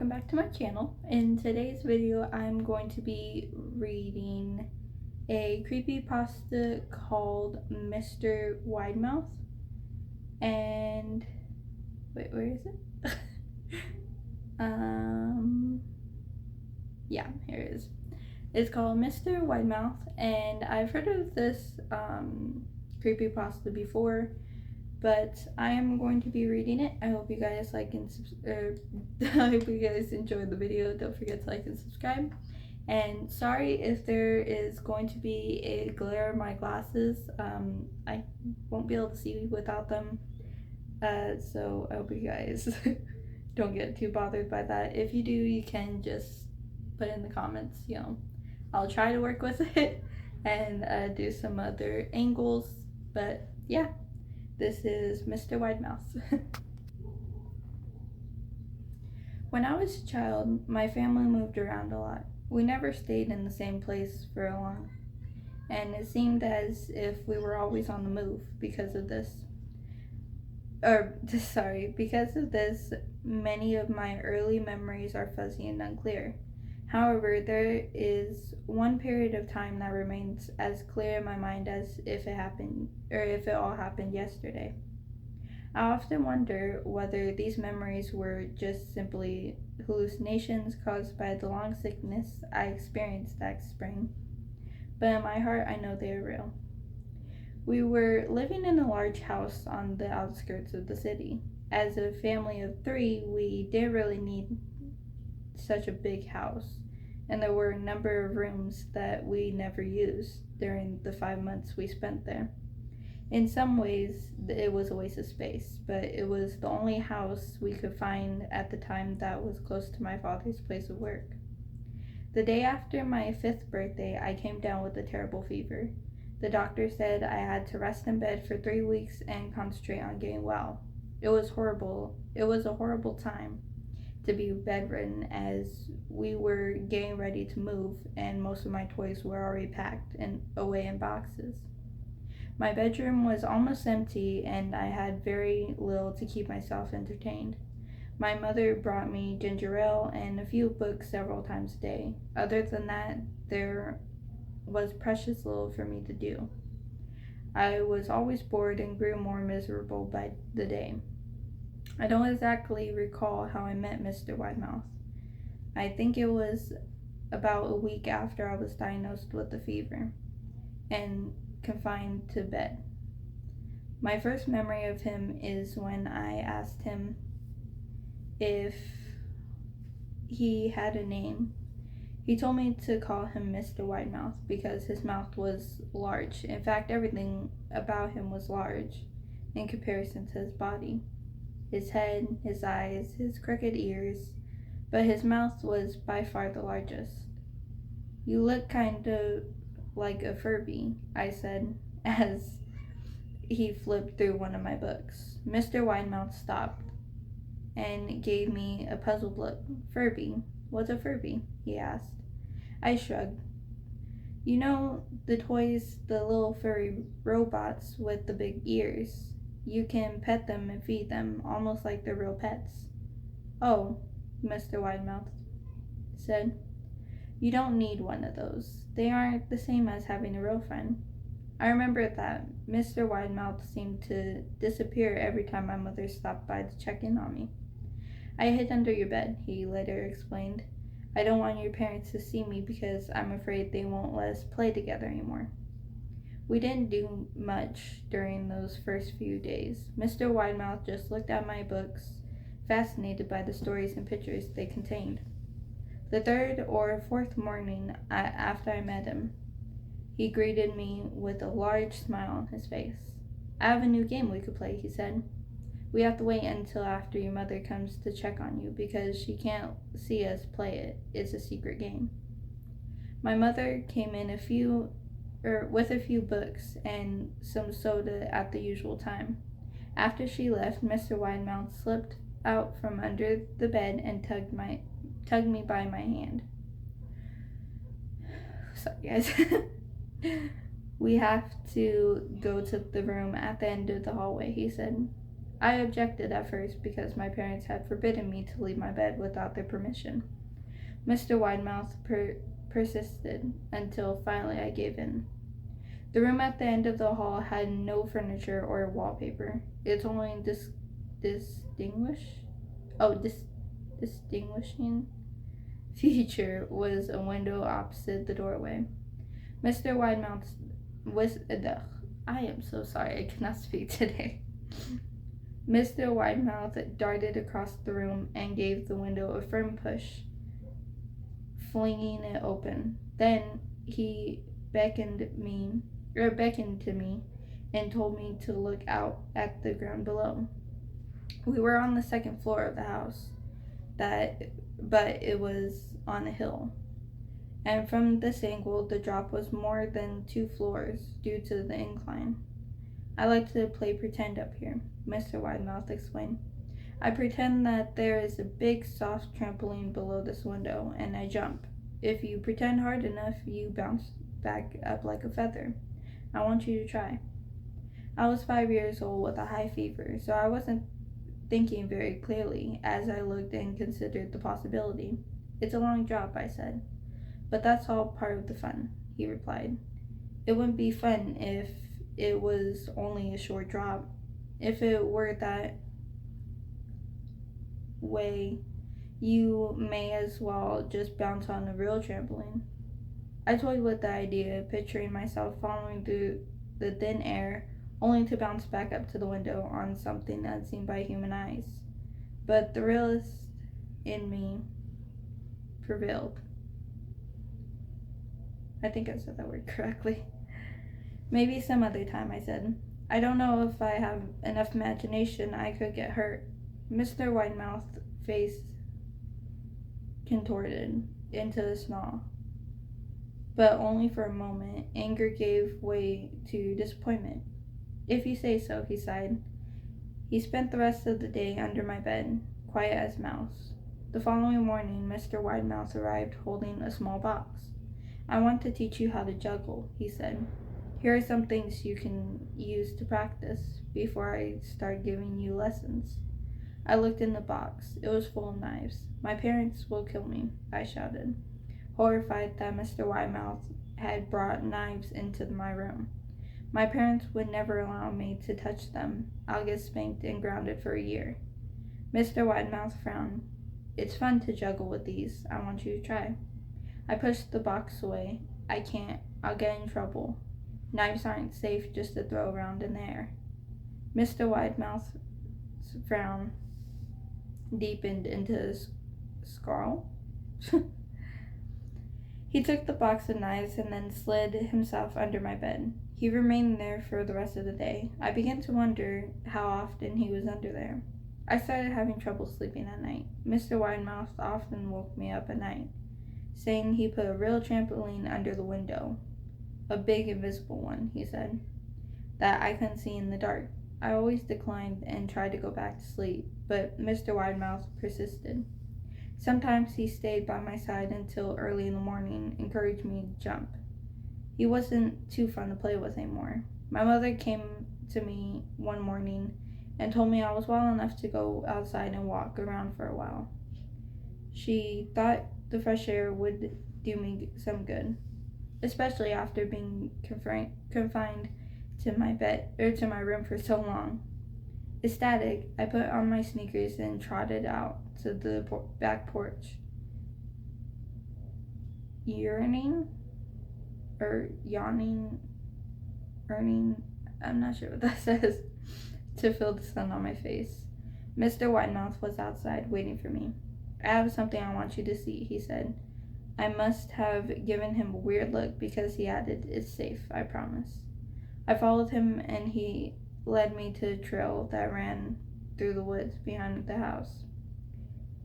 welcome back to my channel. In today's video, I'm going to be reading a creepypasta called Mr. Widemouth. And wait, where is it? Yeah, here it is. It's called Mr. Widemouth, and I've heard of this creepypasta before, but I am going to be reading it. I hope you guys like and I hope you guys enjoy the video. Don't forget to like and subscribe. And sorry if there is going to be a glare in my glasses. I won't be able to see without them. So I hope you guys don't get too bothered by that. If you do, you can just put in the comments. I'll try to work with it and do some other angles. But yeah. This is Mr. Widemouth. When I was a child, my family moved around a lot. We never stayed in the same place for long, and it seemed as if we were always on the move because of this. Because of this, many of my early memories are fuzzy and unclear. However, there is one period of time that remains as clear in my mind as if it all happened yesterday. I often wonder whether these memories were just simply hallucinations caused by the long sickness I experienced that spring, but in my heart I know they are real. We were living in a large house on the outskirts of the city. As a family of 3, we didn't really need such a big house, and there were a number of rooms that we never used during the 5 months we spent there. In some ways, it was a waste of space, but it was the only house we could find at the time that was close to my father's place of work. The day after my 5th birthday, I came down with a terrible fever. The doctor said I had to rest in bed for 3 weeks and concentrate on getting well. It was horrible. It was a horrible time to be bedridden, as we were getting ready to move and most of my toys were already packed and away in boxes. My bedroom was almost empty and I had very little to keep myself entertained. My mother brought me ginger ale and a few books several times a day. Other than that, there was precious little for me to do. I was always bored and grew more miserable by the day. I don't exactly recall how I met Mr. Widemouth. I think it was about a week after I was diagnosed with the fever and confined to bed. My first memory of him is when I asked him if he had a name. He told me to call him Mr. Widemouth because his mouth was large. In fact, everything about him was large in comparison to his body. His head, his eyes, his crooked ears, but his mouth was by far the largest. "You look kind of like a Furby," I said, as he flipped through one of my books. Mr. Widemouth stopped and gave me a puzzled look. "Furby? What's a Furby?" he asked. I shrugged. "You know the toys, the little furry robots with the big ears. You can pet them and feed them, almost like they're real pets." "Oh," Mr. Widemouth said. "You don't need one of those. They aren't the same as having a real friend." I remember that Mr. Widemouth seemed to disappear every time my mother stopped by to check in on me. "I hid under your bed," he later explained. "I don't want your parents to see me because I'm afraid they won't let us play together anymore." We didn't do much during those first few days. Mr. Widemouth just looked at my books, fascinated by the stories and pictures they contained. The 3rd or 4th morning after I met him, he greeted me with a large smile on his face. "I have a new game we could play," he said. "We have to wait until after your mother comes to check on you because she can't see us play it. It's a secret game." My mother came in with a few books and some soda at the usual time. After she left, Mr. Widemouth slipped out from under the bed and tugged me by my hand. Sorry, guys. "We have to go to the room at the end of the hallway," he said. I objected at first because my parents had forbidden me to leave my bed without their permission. Mr. Widemouth persisted until finally I gave in. The room at the end of the hall had no furniture or wallpaper. Its only distinguishing feature was a window opposite the doorway. Mr. Widemouth was I am so sorry, I cannot speak today. Mr. Widemouth darted across the room and gave the window a firm push, flinging it open. Then he beckoned to me and told me to look out at the ground below. We were on the second floor of the house, but it was on a hill, and from this angle the drop was more than 2 floors due to the incline. I like to play pretend up here, Mr. Widemouth explained. I pretend that there is a big soft trampoline below this window, and I jump. If you pretend hard enough, you bounce back up like a feather. I want you to try. I was 5 years old with a high fever, so I wasn't thinking very clearly as I looked and considered the possibility. It's a long drop, I said. But that's all part of the fun, he replied. It wouldn't be fun if it was only a short drop. If it were that way, you may as well just bounce on a real trampoline. I toyed with the idea, picturing myself falling through the thin air, only to bounce back up to the window on something unseen by human eyes. But the realist in me prevailed. I think I said that word correctly. Maybe some other time, I said. I don't know if I have enough imagination. I could get hurt. Mr. Widemouth's face contorted into a snarl. But only for a moment. Anger gave way to disappointment. If you say so, he sighed. He spent the rest of the day under my bed, quiet as a mouse. The following morning, Mr. Widemouth arrived holding a small box. I want to teach you how to juggle, he said. Here are some things you can use to practice before I start giving you lessons. I looked in the box. It was full of knives. My parents will kill me, I shouted, horrified that Mr. Widemouth had brought knives into my room. My parents would never allow me to touch them. I'll get spanked and grounded for a year. Mr. Widemouth frowned. It's fun to juggle with these. I want you to try. I pushed the box away. I can't. I'll get in trouble. Knives aren't safe just to throw around in the air. Mr. Widemouth's frown deepened into a scowl. He took the box of knives and then slid himself under my bed. He remained there for the rest of the day. I began to wonder how often he was under there. I started having trouble sleeping at night. Mr. Widemouth often woke me up at night, saying he put a real trampoline under the window. A big invisible one, he said, that I couldn't see in the dark. I always declined and tried to go back to sleep, but Mr. Widemouth persisted. Sometimes he stayed by my side until early in the morning, encouraged me to jump. He wasn't too fun to play with anymore. My mother came to me one morning and told me I was well enough to go outside and walk around for a while. She thought the fresh air would do me some good, especially after being confined to my bed or to my room for so long. Ecstatic, I put on my sneakers and trotted out to the back porch. Yawning, I'm not sure what that says, to feel the sun on my face. Mr. Widemouth was outside waiting for me. I have something I want you to see, he said. I must have given him a weird look because he added, It's safe, I promise. I followed him and he led me to a trail that ran through the woods behind the house.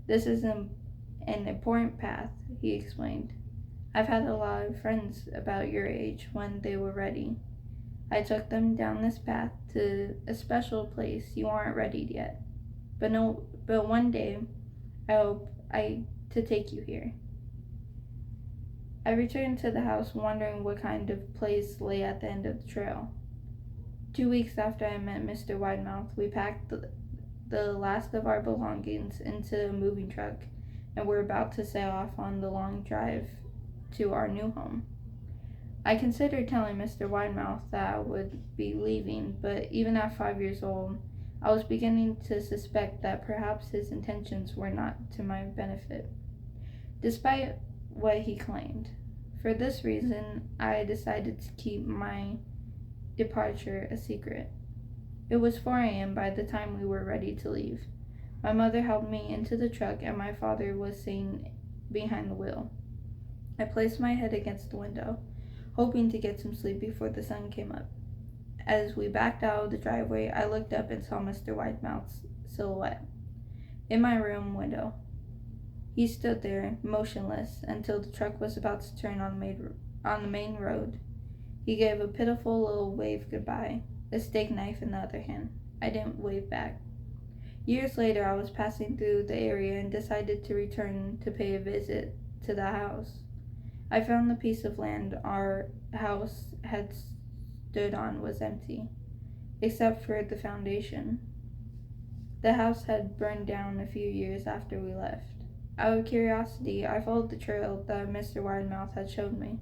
This is an important path, he explained. I've had a lot of friends about your age when they were ready. I took them down this path to a special place you aren't ready yet. But one day I hope to take you here. I returned to the house wondering what kind of place lay at the end of the trail. 2 weeks after I met Mr. Widemouth, we packed the last of our belongings into a moving truck and were about to sail off on the long drive to our new home. I considered telling Mr. Widemouth that I would be leaving, but even at 5 years old, I was beginning to suspect that perhaps his intentions were not to my benefit, despite what he claimed. For this reason, I decided to keep my departure a secret. It was 4 a.m. by the time we were ready to leave. My mother helped me into the truck, and my father was sitting behind the wheel. I placed my head against the window, hoping to get some sleep before the sun came up. As we backed out of the driveway, I looked up and saw Mr. Widemouth's silhouette in my room window. He stood there, motionless, until the truck was about to turn on the main road. He gave a pitiful little wave goodbye, a steak knife in the other hand. I didn't wave back. Years later, I was passing through the area and decided to return to pay a visit to the house. I found the piece of land our house had stood on was empty, except for the foundation. The house had burned down a few years after we left. Out of curiosity, I followed the trail that Mr. Widemouth had shown me.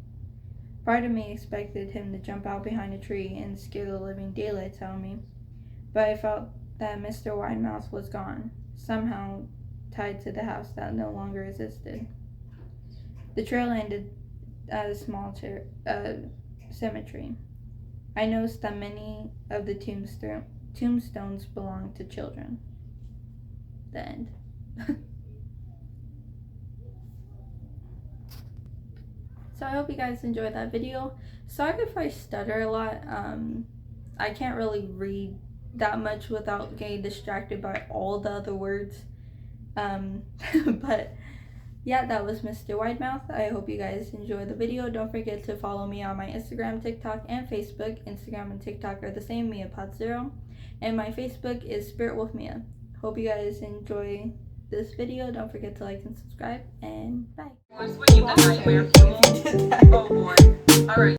Part of me expected him to jump out behind a tree and scare the living daylights out of me, but I felt that Mr. Widemouth was gone, somehow tied to the house that no longer existed. The trail ended at a small cemetery. I noticed that many of the tombstones belonged to children. The end. So I hope you guys enjoyed that video. Sorry if I stutter a lot. I can't really read that much without getting distracted by all the other words. But yeah, that was Mr. Widemouth. I hope you guys enjoyed the video. Don't forget to follow me on my Instagram, TikTok, and Facebook. Instagram and TikTok are the same, MiaPod0. And my Facebook is Spirit with Mia. Hope you guys enjoy this video. Don't forget to like and subscribe, and bye. Was when you the nightmare fuel. Oh boy. All right.